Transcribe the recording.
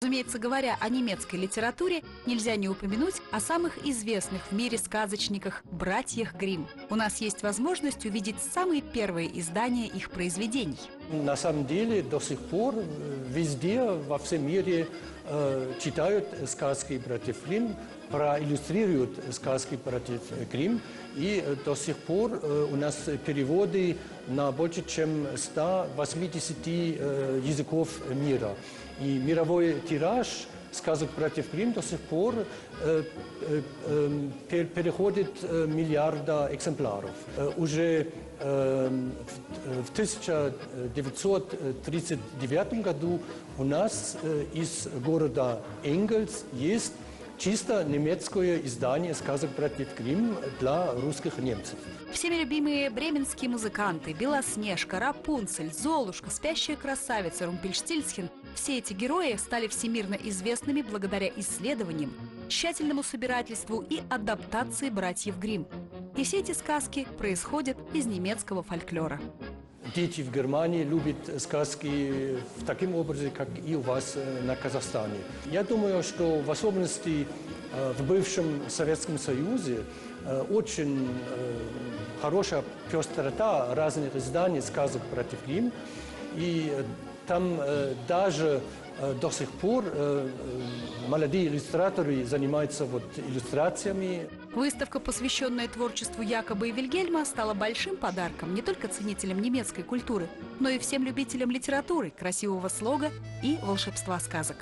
Разумеется, говоря о немецкой литературе, нельзя не упомянуть о самых известных в мире сказочниках – братьях Гримм. У нас есть возможность увидеть самые первые издания их произведений. На самом деле до сих пор везде, во всем мире читают сказки братьев Гримм, проиллюстрируют сказки братьев Гримм. И до сих пор у нас переводы на больше чем 180 языков мира. И мировой тираж сказок братьев Гримм до сих пор переходит миллиарда экземпляров. Уже в 1939 году у нас из города Энгельс есть чисто немецкое издание сказок братьев Гримм для русских немцев. Всеми любимые бременские музыканты, Белоснежка, Рапунцель, Золушка, Спящая красавица, Румпельштильцхен – все эти герои стали всемирно известными благодаря исследованиям, тщательному собирательству и адаптации братьев Гримм. И все эти сказки происходят из немецкого фольклора. Дети в Германии любят сказки в таким образом, как и у вас на Казахстане. Я думаю, что в особенности в бывшем Советском Союзе очень хорошая пестрота разных изданий сказок братьев Гримм. И там даже до сих пор молодые иллюстраторы занимаются иллюстрациями. Выставка, посвященная творчеству Якоба и Вильгельма, стала большим подарком не только ценителям немецкой культуры, но и всем любителям литературы, красивого слога и волшебства сказок.